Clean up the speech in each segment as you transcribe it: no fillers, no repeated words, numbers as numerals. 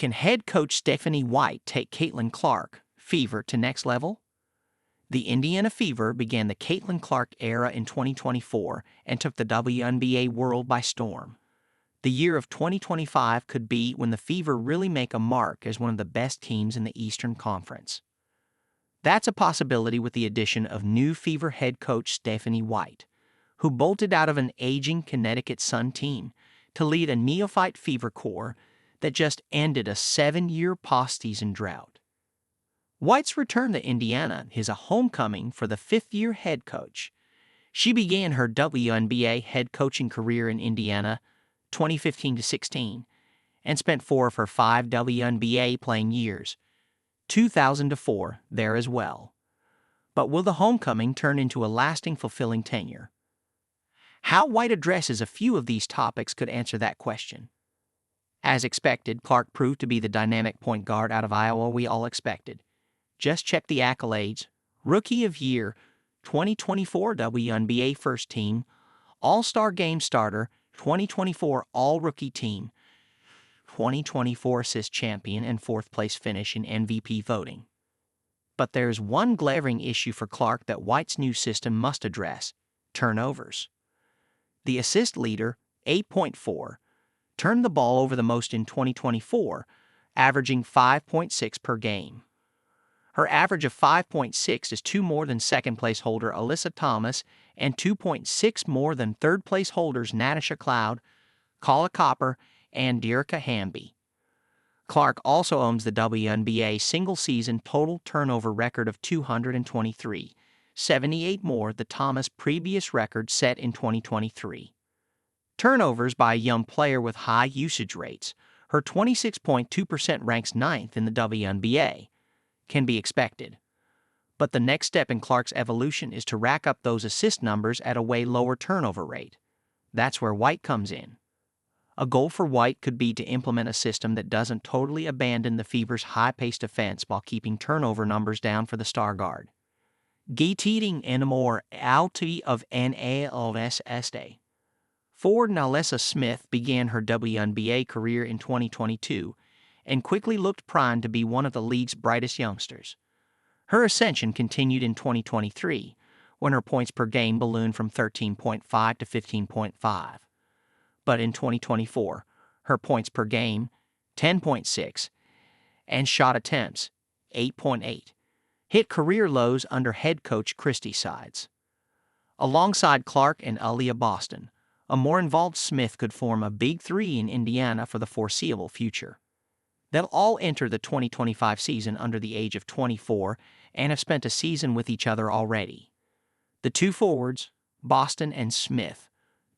Can head coach Stephanie White take Caitlin Clark Fever to next level? The Indiana Fever began the Caitlin Clark era in 2024 and took the WNBA world by storm. The year of 2025 could be when the Fever really make a mark as one of the best teams in the Eastern Conference. That's a possibility with the addition of new Fever head coach Stephanie White, who bolted out of an aging Connecticut Sun team to lead a neophyte Fever core that just ended a 7-year postseason drought. White's return to Indiana is a homecoming for the fifth-year head coach. She began her WNBA head coaching career in Indiana 2015-16 and spent 4 of her 5 WNBA playing years, 2000-4, there as well. But will the homecoming turn into a lasting, fulfilling tenure? How White addresses a few of these topics could answer that question. As expected, Clark proved to be the dynamic point guard out of Iowa we all expected. Just check the accolades. Rookie of Year, 2024 WNBA First Team, All-Star Game Starter, 2024 All-Rookie Team, 2024 Assist Champion, and 4th place finish in MVP voting. But there's one glaring issue for Clark that White's new system must address: turnovers. The assist leader, 8.4, turned the ball over the most in 2024, averaging 5.6 per game. Her average of 5.6 is 2 more than second-place holder Alyssa Thomas and 2.6 more than third-place holders Natasha Cloud, Kala Copper, and Derica Hamby. Clark also owns the WNBA single-season total turnover record of 223, 78 more the Thomas previous record set in 2023. Turnovers by a young player with high usage rates, her 26.2% ranks 9th in the WNBA, can be expected. But the next step in Clark's evolution is to rack up those assist numbers at a way lower turnover rate. That's where White comes in. A goal for White could be to implement a system that doesn't totally abandon the Fever's high-paced offense while keeping turnover numbers down for the star guard. Getting in more out of NALS. Forward Nalessa Smith began her WNBA career in 2022 and quickly looked primed to be one of the league's brightest youngsters. Her ascension continued in 2023, when her points per game ballooned from 13.5 to 15.5. But in 2024, her points per game, 10.6, and shot attempts, 8.8, hit career lows under head coach Christy Sides. Alongside Clark and Aaliyah Boston, a more involved Smith could form a big three in Indiana for the foreseeable future. They'll all enter the 2025 season under the age of 24 and have spent a season with each other already. The two forwards, Boston and Smith,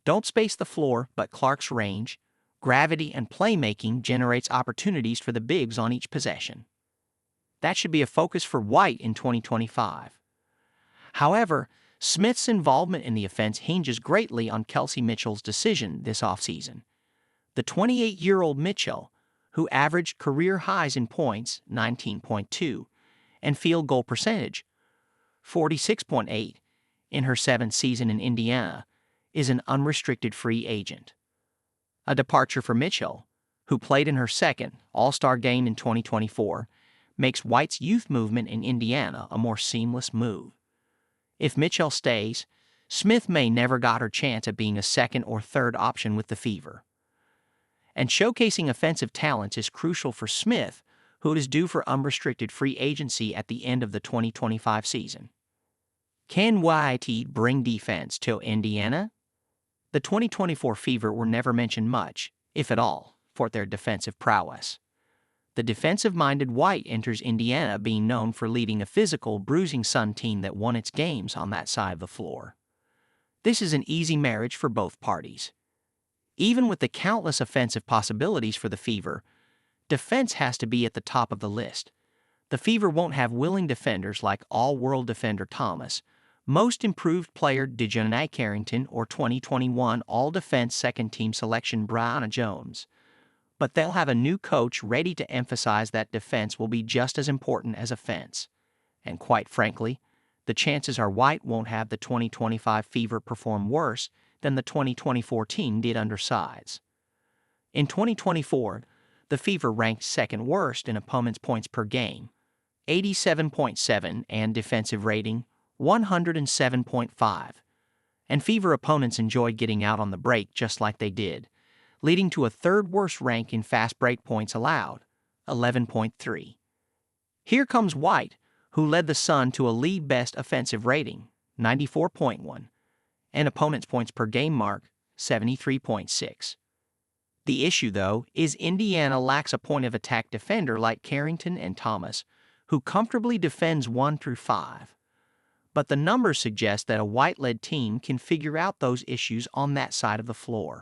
don't space the floor, but Clark's range, gravity, and playmaking generates opportunities for the bigs on each possession. That should be a focus for White in 2025. However, Smith's involvement in the offense hinges greatly on Kelsey Mitchell's decision this offseason. The 28-year-old Mitchell, who averaged career highs in points, 19.2, and field goal percentage, 46.8, in her 7th season in Indiana, is an unrestricted free agent. A departure for Mitchell, who played in her 2nd All-Star game in 2024, makes White's youth movement in Indiana a more seamless move. If Mitchell stays, Smith may never got her chance at being a 2nd or 3rd option with the Fever. And showcasing offensive talents is crucial for Smith, who is due for unrestricted free agency at the end of the 2025 season. Can White bring defense to Indiana? The 2024 Fever were never mentioned much, if at all, for their defensive prowess. The defensive-minded White enters Indiana being known for leading a physical, bruising Sun team that won its games on that side of the floor. This is an easy marriage for both parties. Even with the countless offensive possibilities for the Fever, defense has to be at the top of the list. The Fever won't have willing defenders like all-world defender Thomas, most improved player Dejanay Carrington, or 2021 All-Defense second-team selection Brianna Jones. But they'll have a new coach ready to emphasize that defense will be just as important as offense. And quite frankly, the chances are White won't have the 2025 Fever perform worse than the 2024 team did under Sides. In 2024, the Fever ranked second worst in opponents' points per game, 87.7, and defensive rating, 107.5. And Fever opponents enjoyed getting out on the break just like they did, leading to a third worst rank in fast break points allowed, 11.3. Here comes White, who led the Sun to a league best offensive rating, 94.1, and opponents' points per game mark, 73.6. The issue, though, is Indiana lacks a point of attack defender like Carrington and Thomas, who comfortably defends 1 through 5. But the numbers suggest that a White-led team can figure out those issues on that side of the floor.